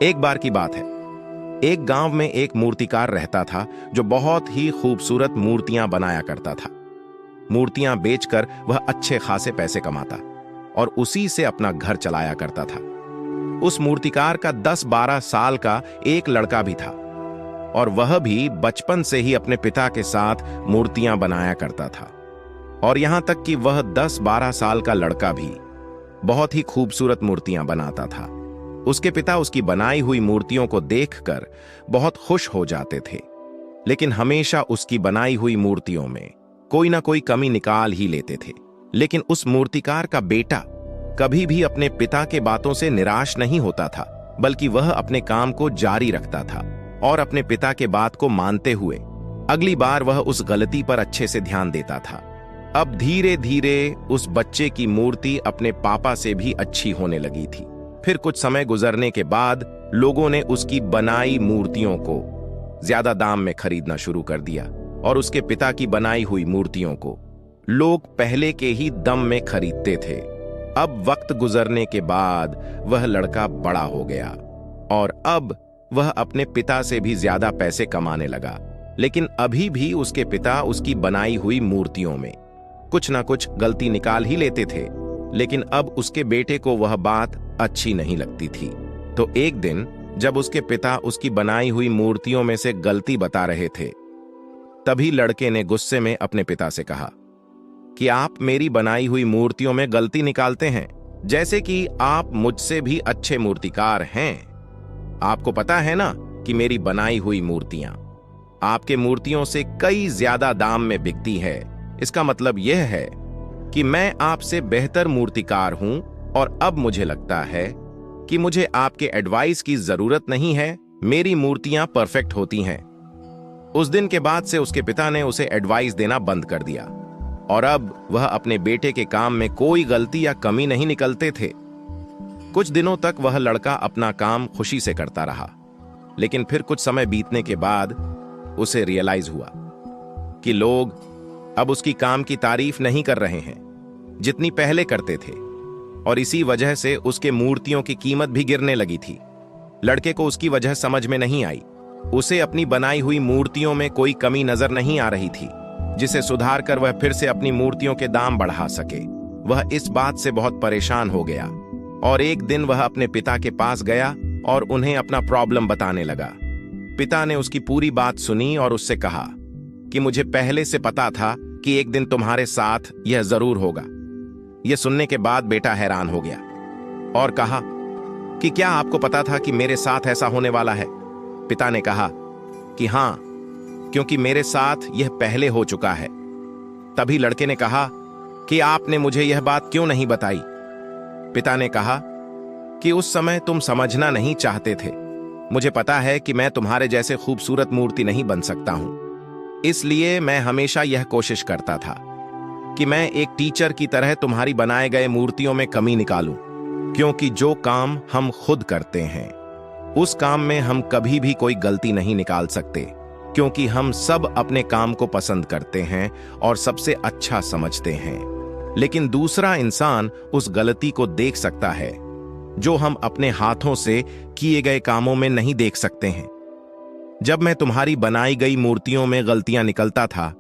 एक बार की बात है। एक गांव में एक मूर्तिकार रहता था जो बहुत ही खूबसूरत मूर्तियां बनाया करता था। मूर्तियां बेचकर वह अच्छे खासे पैसे कमाता और उसी से अपना घर चलाया करता था। उस मूर्तिकार का 10-12 साल का एक लड़का भी था और वह भी बचपन से ही अपने पिता के साथ मूर्तियां बनाया करता था। और यहां तक कि वह 10-12 साल का लड़का भी बहुत ही खूबसूरत मूर्तियां बनाता था। उसके पिता उसकी बनाई हुई मूर्तियों को देखकर बहुत खुश हो जाते थे, लेकिन हमेशा उसकी बनाई हुई मूर्तियों में कोई ना कोई कमी निकाल ही लेते थे। लेकिन उस मूर्तिकार का बेटा कभी भी अपने पिता के बातों से निराश नहीं होता था, बल्कि वह अपने काम को जारी रखता था और अपने पिता के बात को मानते हुए अगली बार वह उस गलती पर अच्छे से ध्यान देता था। अब धीरे धीरे उस बच्चे की मूर्ति अपने पापा से भी अच्छी होने लगी थी। फिर कुछ समय गुजरने के बाद लोगों ने उसकी बनाई मूर्तियों को ज्यादा दाम में खरीदना शुरू कर दिया और उसके पिता की बनाई हुई मूर्तियों को लोग पहले के ही दम में खरीदते थे। अब वक्त गुजरने के बाद वह लड़का बड़ा हो गया और अब वह अपने पिता से भी ज्यादा पैसे कमाने लगा, लेकिन अभी भी उसके पिता उसकी बनाई हुई मूर्तियों में कुछ ना कुछ गलती निकाल ही लेते थे। लेकिन अब उसके बेटे को वह बात अच्छी नहीं लगती थी। तो एक दिन जब उसके पिता उसकी बनाई हुई मूर्तियों में से गलती बता रहे थे, तभी लड़के ने गुस्से में अपने पिता से कहा कि आप मेरी बनाई हुई मूर्तियों में गलती निकालते हैं, जैसे कि आप मुझसे भी अच्छे मूर्तिकार हैं। आपको पता है ना कि मेरी बनाई हुई मूर्तियां आपके मूर्तियों से कई ज्यादा दाम में बिकती है। इसका मतलब यह है कि मैं आपसे बेहतर मूर्तिकार हूं और अब मुझे लगता है कि मुझे आपके एडवाइस की जरूरत नहीं है। मेरी मूर्तियां परफेक्ट होती हैं। उस दिन के बाद से उसके पिता ने उसे एडवाइस देना बंद कर दिया और अब वह अपने बेटे के काम में कोई गलती या कमी नहीं निकलते थे। कुछ दिनों तक वह लड़का अपना काम खुशी से करता रहा, लेकिन फिर कुछ समय बीतने के बाद उसे रियलाइज हुआ कि लोग अब उसकी काम की तारीफ नहीं कर रहे हैं जितनी पहले करते थे, और इसी वजह से उसके मूर्तियों की कीमत भी गिरने लगी थी। लड़के को उसकी वजह समझ में नहीं आई। उसे अपनी बनाई हुई मूर्तियों में कोई कमी नजर नहीं आ रही थी जिसे सुधार कर वह फिर से अपनी मूर्तियों के दाम बढ़ा सके। वह इस बात से बहुत परेशान हो गया और एक दिन वह अपने पिता के पास गया और उन्हें अपना प्रॉब्लम बताने लगा। पिता ने उसकी पूरी बात सुनी और उससे कहा कि मुझे पहले से पता था कि एक दिन तुम्हारे साथ यह जरूर होगा। यह सुनने के बाद बेटा हैरान हो गया और कहा कि क्या आपको पता था कि मेरे साथ ऐसा होने वाला है? पिता ने कहा कि हां, क्योंकि मेरे साथ यह पहले हो चुका है। तभी लड़के ने कहा कि आपने मुझे यह बात क्यों नहीं बताई? पिता ने कहा कि उस समय तुम समझना नहीं चाहते थे। मुझे पता है कि मैं तुम्हारे जैसे खूबसूरत मूर्ति नहीं बन सकता हूं, इसलिए मैं हमेशा यह कोशिश करता था कि मैं एक टीचर की तरह तुम्हारी बनाए गए मूर्तियों में कमी निकालूं, क्योंकि जो काम हम खुद करते हैं उस काम में हम कभी भी कोई गलती नहीं निकाल सकते, क्योंकि हम सब अपने काम को पसंद करते हैं और सबसे अच्छा समझते हैं। लेकिन दूसरा इंसान उस गलती को देख सकता है जो हम अपने हाथों से किए गए कामों में नहीं देख सकते हैं। जब मैं तुम्हारी बनाई गई मूर्तियों में गलतियां निकलता था,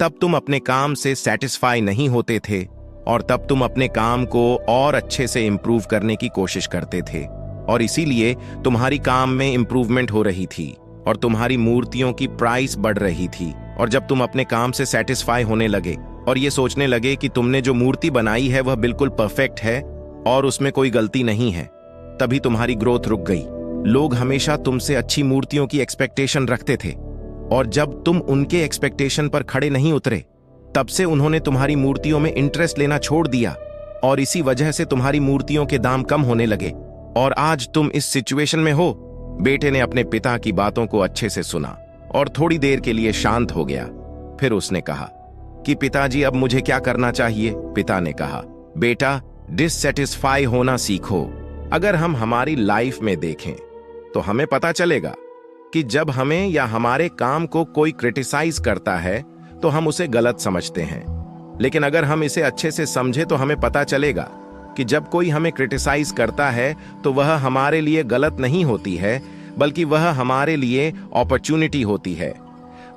तब तुम अपने काम से सेटिस्फाई नहीं होते थे और तब तुम अपने काम को और अच्छे से इंप्रूव करने की कोशिश करते थे, और इसीलिए तुम्हारी काम में इंप्रूवमेंट हो रही थी और तुम्हारी मूर्तियों की प्राइस बढ़ रही थी। और जब तुम अपने काम से सेटिस्फाई होने लगे और ये सोचने लगे कि तुमने जो मूर्ति बनाई है वह बिल्कुल परफेक्ट है और उसमें कोई गलती नहीं है, तभी तुम्हारी ग्रोथ रुक गई। लोग हमेशा तुमसे अच्छी मूर्तियों की एक्सपेक्टेशन रखते थे और जब तुम उनके एक्सपेक्टेशन पर खड़े नहीं उतरे, तब से उन्होंने तुम्हारी मूर्तियों में इंटरेस्ट लेना छोड़ दिया और इसी वजह से तुम्हारी मूर्तियों के दाम कम होने लगे और आज तुम इस सिचुएशन में हो। बेटे ने अपने पिता की बातों को अच्छे से सुना और थोड़ी देर के लिए शांत हो गया। फिर उसने कहा कि पिताजी, अब मुझे क्या करना चाहिए? पिता ने कहा, बेटा, डिससेटिस्फाई होना सीखो। अगर हम हमारी लाइफ में देखें तो हमें पता चलेगा कि जब हमें या हमारे काम को कोई क्रिटिसाइज करता है तो हम उसे गलत समझते हैं, लेकिन अगर हम इसे अच्छे से समझे तो हमें पता चलेगा कि जब कोई हमें क्रिटिसाइज करता है तो वह हमारे लिए गलत नहीं होती है, बल्कि वह हमारे लिए अपॉर्चुनिटी होती है।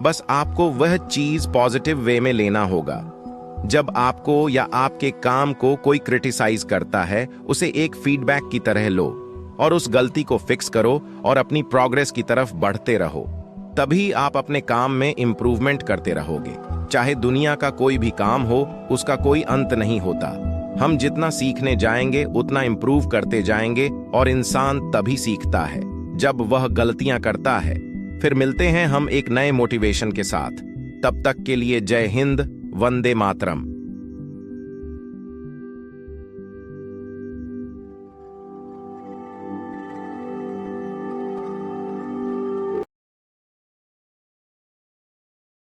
बस आपको वह चीज पॉजिटिव वे में लेना होगा। जब आपको या आपके काम को कोई क्रिटिसाइज करता है, उसे एक फीडबैक की तरह लो और उस गलती को फिक्स करो और अपनी प्रोग्रेस की तरफ बढ़ते रहो। तभी आप अपने काम में इंप्रूवमेंट करते रहोगे। चाहे दुनिया का कोई भी काम हो, उसका कोई अंत नहीं होता। हम जितना सीखने जाएंगे उतना इंप्रूव करते जाएंगे, और इंसान तभी सीखता है जब वह गलतियां करता है। फिर मिलते हैं हम एक नए मोटिवेशन के साथ। तब तक के लिए जय हिंद, वंदे मातरम।